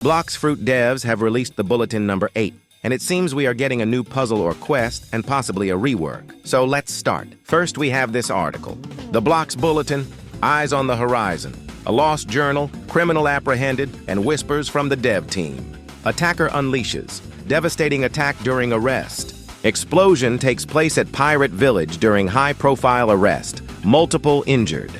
Blox Fruit devs have released the bulletin number 8, and it seems we are getting a new puzzle or quest and possibly a rework. So let's start. First, we have this article. The Blox Bulletin, Eyes on the Horizon. A lost journal, criminal apprehended, and whispers from the dev team. Attacker unleashes. Devastating attack during arrest. Explosion takes place at Pirate Village during high-profile arrest. Multiple injured.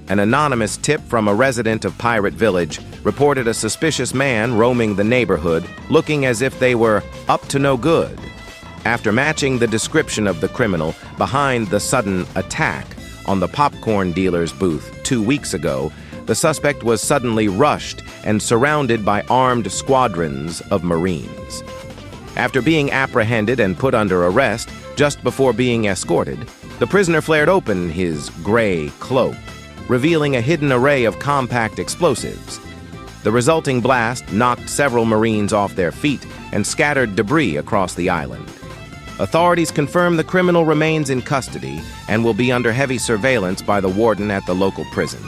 An anonymous tip from a resident of Pirate Village reported a suspicious man roaming the neighborhood, looking as if they were up to no good. After matching the description of the criminal behind the sudden attack on the popcorn dealer's booth 2 weeks ago, the suspect was suddenly rushed and surrounded by armed squadrons of Marines. After being apprehended and put under arrest just before being escorted, the prisoner flared open his gray cloak, revealing a hidden array of compact explosives. The resulting blast knocked several Marines off their feet and scattered debris across the island. Authorities confirm the criminal remains in custody and will be under heavy surveillance by the warden at the local prison.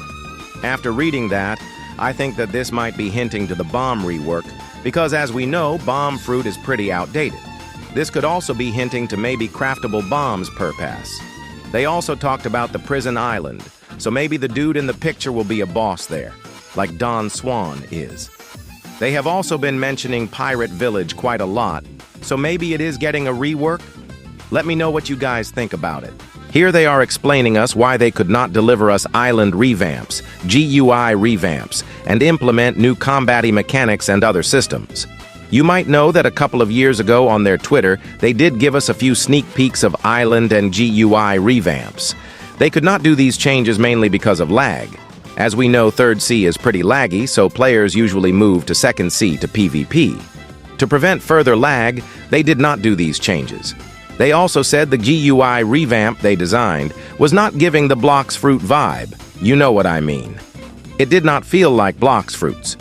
After reading that, I think that this might be hinting to the bomb rework, because as we know, bomb fruit is pretty outdated. This could also be hinting to maybe craftable bombs per pass. They also talked about the prison island, so maybe the dude in the picture will be a boss there, like Don Swan is. They have also been mentioning Pirate Village quite a lot, so maybe it is getting a rework? Let me know what you guys think about it. Here they are explaining us why they could not deliver us island revamps, GUI revamps, and implement new combat mechanics and other systems. You might know that a couple of years ago on their Twitter, they did give us a few sneak peeks of island and GUI revamps. They could not do these changes mainly because of lag. As we know, 3rd Sea is pretty laggy, so players usually move to 2nd Sea to PvP. To prevent further lag, they did not do these changes. They also said the GUI revamp they designed was not giving the Blox Fruit vibe. You know what I mean. It did not feel like Blox Fruits.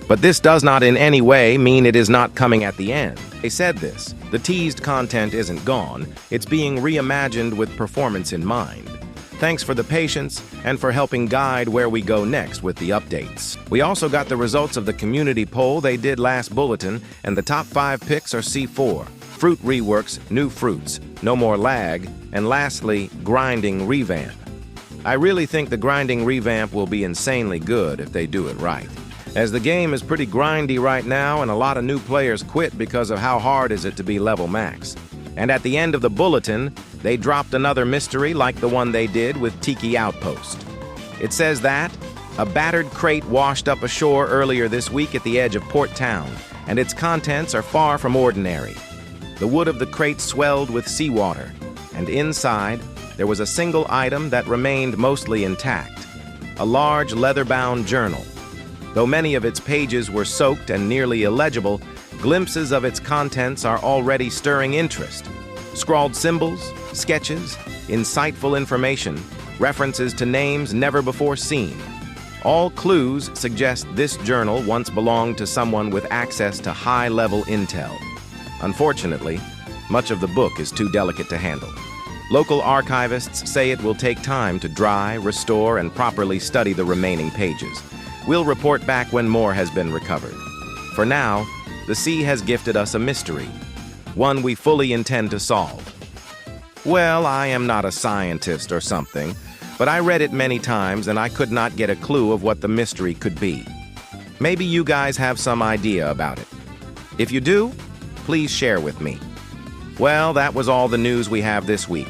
But this does not in any way mean it is not coming at the end. They said this. The teased content isn't gone. It's being reimagined with performance in mind. Thanks for the patience and for helping guide where we go next with the updates. We also got the results of the community poll they did last bulletin, and the top 5 picks are C4, Fruit Reworks, New Fruits, No More Lag, and lastly, Grinding Revamp. I really think the Grinding Revamp will be insanely good if they do it right, as the game is pretty grindy right now and a lot of new players quit because of how hard is it to be level max. And at the end of the bulletin, they dropped another mystery like the one they did with Tiki Outpost. It says that a battered crate washed up ashore earlier this week at the edge of Port Town, and its contents are far from ordinary. The wood of the crate swelled with seawater, and inside there was a single item that remained mostly intact, a large leather-bound journal. Though many of its pages were soaked and nearly illegible, glimpses of its contents are already stirring interest. Scrawled symbols, sketches, insightful information, references to names never before seen. All clues suggest this journal once belonged to someone with access to high-level intel. Unfortunately, much of the book is too delicate to handle. Local archivists say it will take time to dry, restore, and properly study the remaining pages. We'll report back when more has been recovered. For now, the sea has gifted us a mystery, one we fully intend to solve. Well, I am not a scientist or something, but I read it many times and I could not get a clue of what the mystery could be. Maybe you guys have some idea about it. If you do, please share with me. Well, that was all the news we have this week.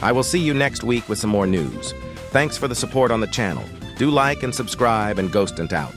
I will see you next week with some more news. Thanks for the support on the channel. Do like and subscribe, and Ghostant out.